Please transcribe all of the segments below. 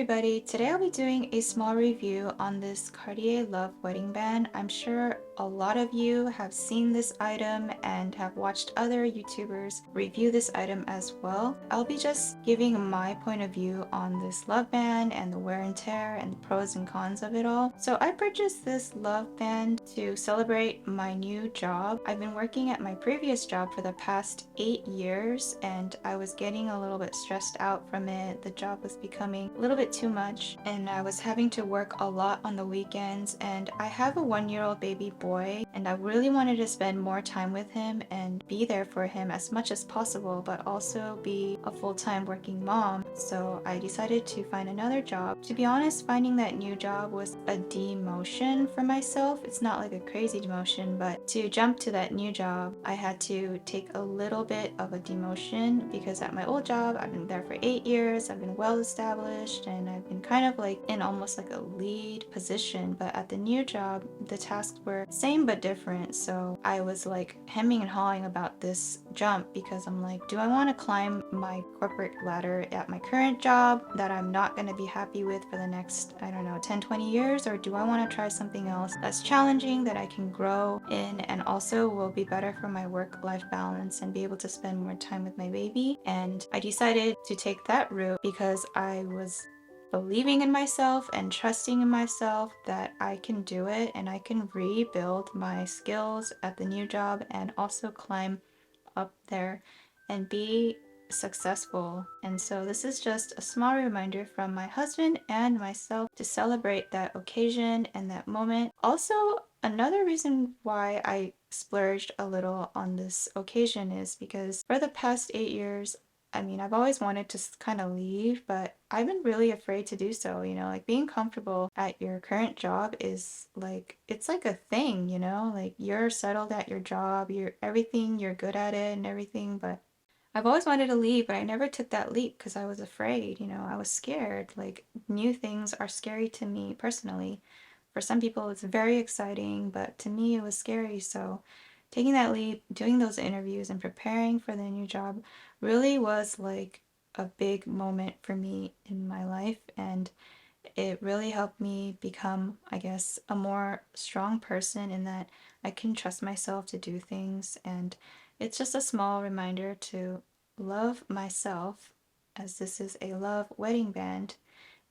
everybody, today I'll be doing a small review on this Cartier Love Wedding Band. I'm sure a lot of you have seen this item and have watched other YouTubers review this item as well. I'll be just giving my point of view on this love band and the wear and tear and the pros and cons of it all. So I purchased this love band to celebrate my new job. I've been working at my previous job for the past 8 years and I was getting a little bit stressed out from it. The job was becoming a little bit too much and I was having to work a lot on the weekends, and I have a 1-year-old baby boy and I really wanted to spend more time with him and be there for him as much as possible, but also be a full-time working mom. So I decided to find another job. To be honest, finding that new job was a demotion for myself. It's not like a crazy demotion, but to jump to that new job I had to take a little bit of a demotion because at my old job I've been there for 8 years, I've been well established, and I've been kind of like in almost like a lead position, but at the new job the tasks were same but different. So I was like hemming and hawing about this jump because I'm like, do I want to climb my corporate ladder at my current job that I'm not going to be happy with for the next, I don't know, 10-20 years, or do I want to try something else that's challenging that I can grow in and also will be better for my work-life balance and be able to spend more time with my baby? And I decided to take that route because I was believing in myself and trusting in myself that I can do it and I can rebuild my skills at the new job and also climb up there and be successful. And so this is just a small reminder from my husband and myself to celebrate that occasion and that moment. Also, another reason why I splurged a little on this occasion is because for the past 8 years, I mean, I've always wanted to kind of leave, but I've been really afraid to do so, like being comfortable at your current job is like, it's like a thing, like you're settled at your job, you're good at it and everything, but I've always wanted to leave, but I never took that leap because I was afraid, I was scared. Like, new things are scary to me personally. For some people, it's very exciting, but to me, it was scary. So, taking that leap, doing those interviews, and preparing for the new job really was like a big moment for me in my life. And it really helped me become, I guess, a more strong person in that I can trust myself to do things. And it's just a small reminder to love myself, as this is a love wedding band.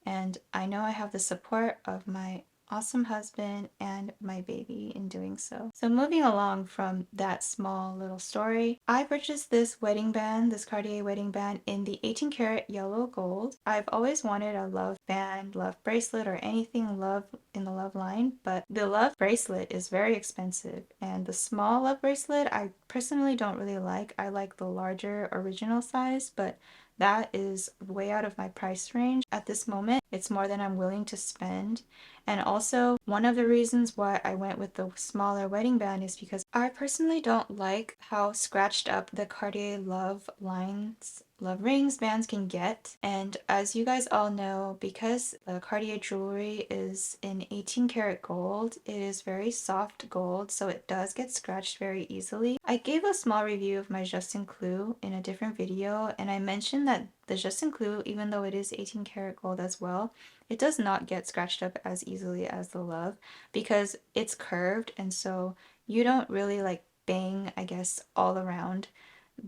And I know I have the support of my awesome husband and my baby in doing so. So moving along from that small little story, I purchased this wedding band, this Cartier wedding band in the 18 karat yellow gold. I've always wanted a love band, love bracelet, or anything love in the love line, but the love bracelet is very expensive, and the small love bracelet I personally don't really like. I like the larger original size, but that is way out of my price range at this moment. It's more than I'm willing to spend. And also, one of the reasons why I went with the smaller wedding band is because I personally don't like how scratched up the Cartier Love lines, love rings, bands can get. And as you guys all know, because the Cartier jewelry is in 18 karat gold, it is very soft gold, so it does get scratched very easily. I gave a small review of my Justin Clou in a different video, and I mentioned that the Justin Clou, even though it is 18 karat gold as well, it does not get scratched up as easily as the Love because it's curved, and so you don't really like bang, I guess, all around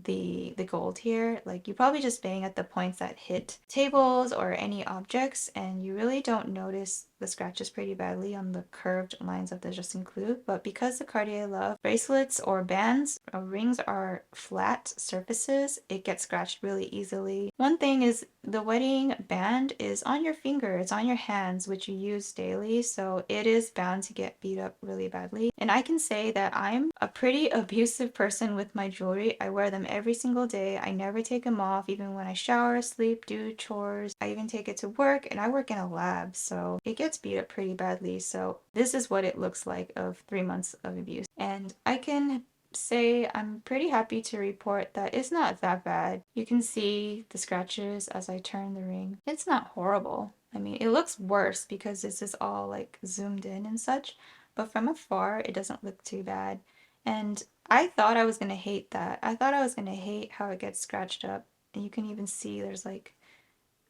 the gold here. Like, you probably just bang at the points that hit tables or any objects, and you really don't notice the scratches pretty badly on the curved lines of the Justin Clou. But because the Cartier Love bracelets or bands or rings are flat surfaces, it gets scratched really easily. One thing is the wedding band is on your finger, it's on your hands, which you use daily, so it is bound to get beat up really badly. And I can say that I'm a pretty abusive person with my jewelry. I wear them every single day. I never take them off, even when I shower, sleep, do chores. I even take it to work, and I work in a lab, so it gets beat up pretty badly. So this is what it looks like of 3 months of abuse. And I can say I'm pretty happy to report that it's not that bad. You can see the scratches as I turn the ring. It's not horrible. I mean, it looks worse because this is all like zoomed in and such, but from afar it doesn't look too bad. And I thought I was gonna hate that. I thought I was gonna hate how it gets scratched up. And you can even see there's like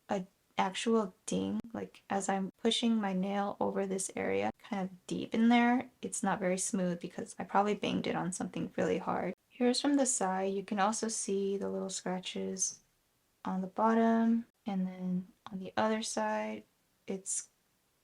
a actual ding, like as I'm pushing my nail over this area, kind of deep in there, it's not very smooth because I probably banged it on something really hard. Here's from the side. You can also see the little scratches on the bottom, and then on the other side, it's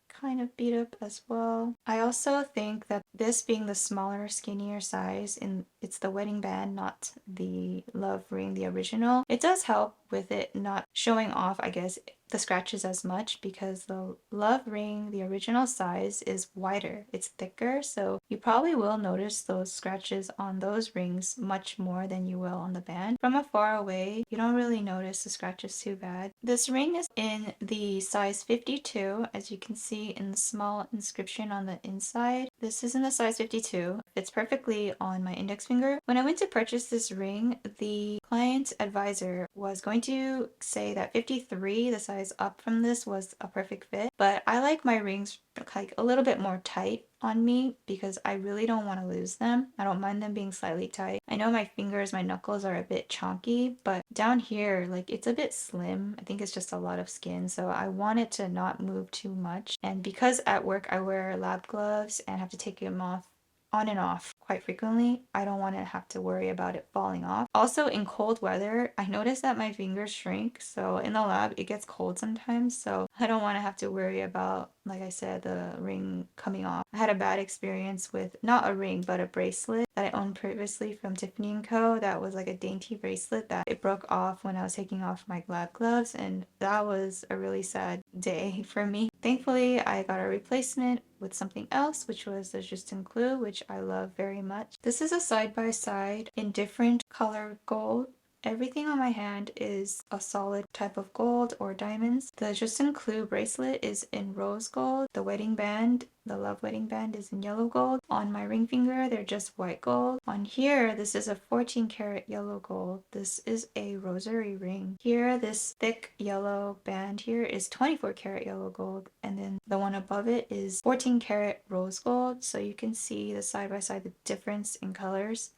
kind of beat up as well. I also think that this being the smaller, skinnier size, and it's the wedding band, not the love ring, the original, it does help with it not showing off, I guess, the scratches as much because the love ring, the original size, is wider. It's thicker, so you probably will notice those scratches on those rings much more than you will on the band. From afar away, you don't really notice the scratches too bad. This ring is in the size 52, as you can see in the small inscription on the inside. This is in the size 52. It fits perfectly on my index finger. When I went to purchase this ring, the client advisor was going to say that 53, the size up from this, was a perfect fit, but I like my rings like a little bit more tight on me because I really don't want to lose them. I don't mind them being slightly tight. I know my fingers, my knuckles are a bit chonky, but down here, like, it's a bit slim. I think it's just a lot of skin, so I want it to not move too much. And because at work I wear lab gloves and have to take them off on and off quite frequently, I don't want to have to worry about it falling off. Also, in cold weather, I notice that my fingers shrink, so in the lab it gets cold sometimes, so I don't want to have to worry about, like I said, the ring coming off. I had a bad experience with not a ring but a bracelet that I owned previously from Tiffany & Co. That was like a dainty bracelet that it broke off when I was taking off my lab gloves, and that was a really sad day for me. Thankfully, I got a replacement with something else, which was the Justin Clue, which I love very much. This is a side-by-side in different color gold. Everything on my hand is a solid type of gold or diamonds. The Justin Clue bracelet is in rose gold. The wedding band, the Love Wedding Band, is in yellow gold. On my ring finger, they're just white gold. On here, this is a 14 karat yellow gold. This is a rosary ring. Here, this thick yellow band here is 24 karat yellow gold. And then the one above it is 14 karat rose gold. So you can see the side by side, the difference in colors.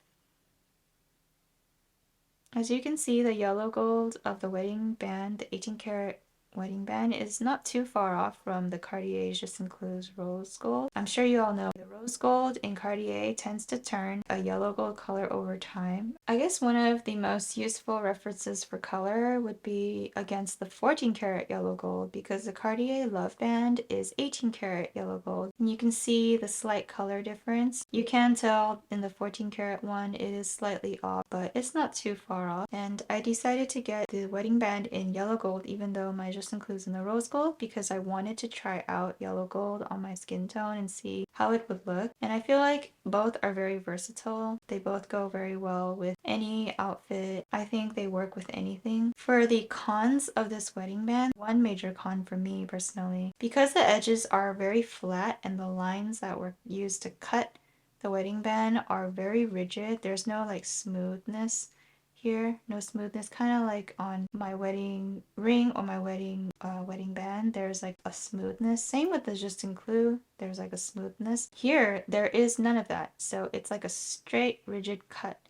As you can see, the yellow gold of the wedding band, the 18 karat wedding band, is not too far off from the Cartier Justin Clue's rose gold. I'm sure you all know the rose gold in Cartier tends to turn a yellow gold color over time. I guess one of the most useful references for color would be against the 14 karat yellow gold, because the Cartier Love Band is 18 karat yellow gold. And you can see the slight color difference. You can tell in the 14 karat one it is slightly off, but it's not too far off. And I decided to get the wedding band in yellow gold even though my Justin Clue's in the rose gold, because I wanted to try out yellow gold on my skin tone and see how it would look. And I feel like both are very versatile. They both go very well with any outfit. I think they work with anything. For the cons of this wedding band, one major con for me personally, because the edges are very flat and the lines that were used to cut the wedding band are very rigid. There's no like smoothness here, no smoothness, kind of like on my wedding ring or my wedding band. There's like a smoothness. Same with the Justin Clue. There's like a smoothness. Here, there is none of that. So it's like a straight, rigid cut,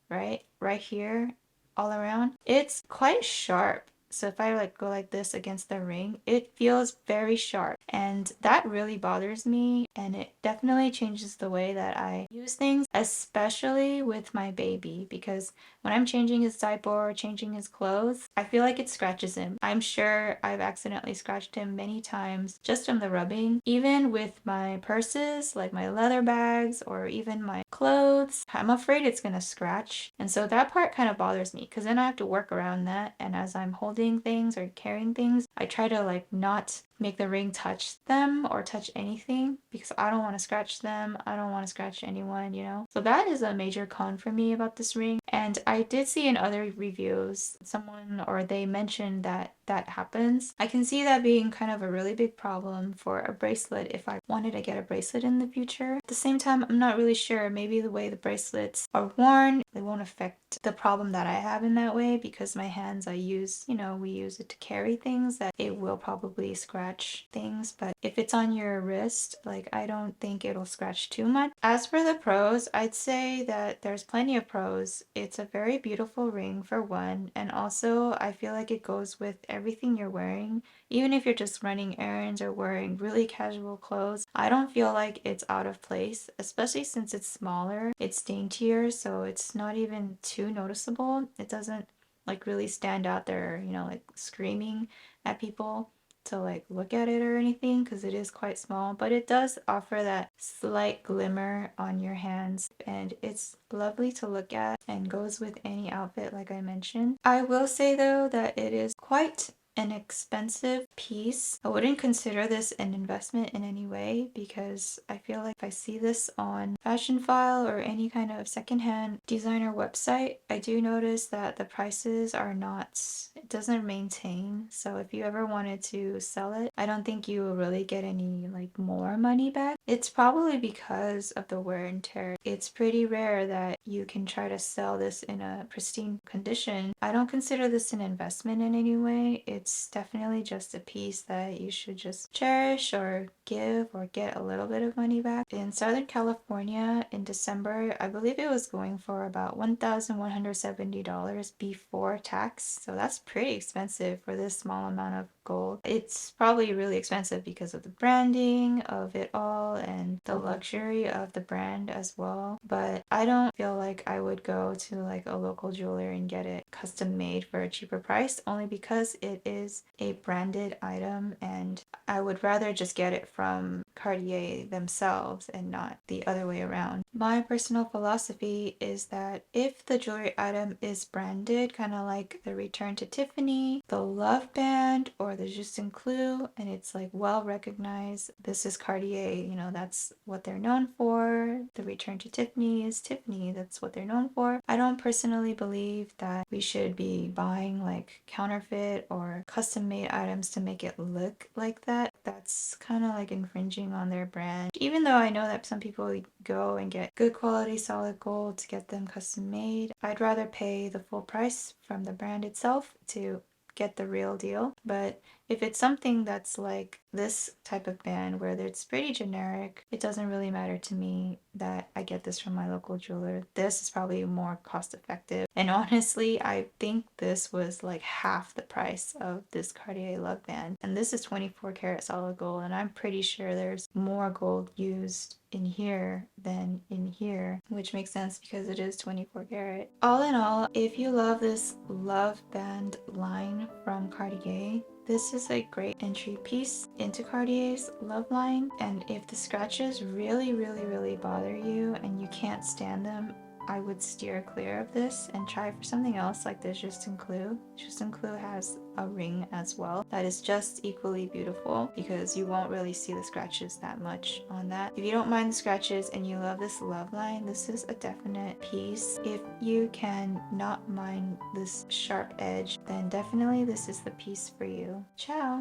right here, all around. It's quite sharp. So if I like go like this against the ring, it feels very sharp, and that really bothers me, and it definitely changes the way that I use things, especially with my baby, because when I'm changing his diaper or changing his clothes, I feel like it scratches him. I'm sure I've accidentally scratched him many times just from the rubbing. Even with my purses, like my leather bags or even my clothes, I'm afraid it's gonna scratch. And so that part kind of bothers me, because then I have to work around that, and as I'm holding things or carrying things, I try to like not make the ring touch them or touch anything, because I don't want to scratch them. I don't want to scratch anyone, you know? So that is a major con for me about this ring. And I did see in other reviews, someone or they mentioned that that happens. I can see that being kind of a really big problem for a bracelet if I wanted to get a bracelet in the future. At the same time, I'm not really sure. Maybe the way the bracelets are worn, they won't affect the problem that I have in that way, because my hands, I use, you know, we use it to carry things, that it will probably scratch. scratch things, but if it's on your wrist, like I don't think it'll scratch too much. As for the pros, I'd say that there's plenty of pros. It's a very beautiful ring for one, and also I feel like it goes with everything you're wearing. Even if you're just running errands or wearing really casual clothes, I don't feel like it's out of place, especially since it's smaller. It's daintier, so it's not even too noticeable. It doesn't like really stand out there, you know, like screaming at people to like look at it or anything because it is quite small, but it does offer that slight glimmer on your hands and it's lovely to look at and goes with any outfit like I mentioned. I will say though that it is quite an expensive piece. I wouldn't consider this an investment in any way because I feel like if I see this on Fashion File or any kind of secondhand designer website, I do notice that the prices are not, it doesn't maintain. So if you ever wanted to sell it, I don't think you will really get any like more money back. It's probably because of the wear and tear. It's pretty rare that you can try to sell this in a pristine condition. I don't consider this an investment in any way. It's definitely just a piece that you should just cherish or give or get a little bit of money back. In Southern California in December, I believe it was going for about $1,170 before tax. So that's pretty expensive for this small amount of gold. It's probably really expensive because of the branding of it all and the luxury of the brand as well. But I don't feel like I would go to like a local jeweler and get it custom made for a cheaper price only because it is a branded item and I would rather just get it from Cartier themselves and not the other way around. My personal philosophy is that if the jewelry item is branded, kind of like the Return to Tiffany, the Love Band, or the Juste Clou, and it's like well recognized, this is Cartier, you know, that's what they're known for. The Return to Tiffany is Tiffany, that's what they're known for. I don't personally believe that we should be buying like counterfeit or custom made items to make it look like that. That's kind of like infringing on their brand. Even though I know that some people go and get good quality solid gold to get them custom made, I'd rather pay the full price from the brand itself to get the real deal. But if it's something that's like this type of band where it's pretty generic, it doesn't really matter to me that I get this from my local jeweler. This is probably more cost effective. And honestly, I think this was like half the price of this Cartier Love Band. And this is 24 karat solid gold, and I'm pretty sure there's more gold used in here than in here, which makes sense because it is 24 karat. All in all, if you love this Love Band line from Cartier, this is a great entry piece into Cartier's Love line, and if the scratches really bother you and you can't stand them, I would steer clear of this and try for something else like this Juste Clou. Juste Clou has a ring as well that is just equally beautiful because you won't really see the scratches that much on that. If you don't mind the scratches and you love this love line, this is a definite piece. If you can not mind this sharp edge, then definitely this is the piece for you. Ciao!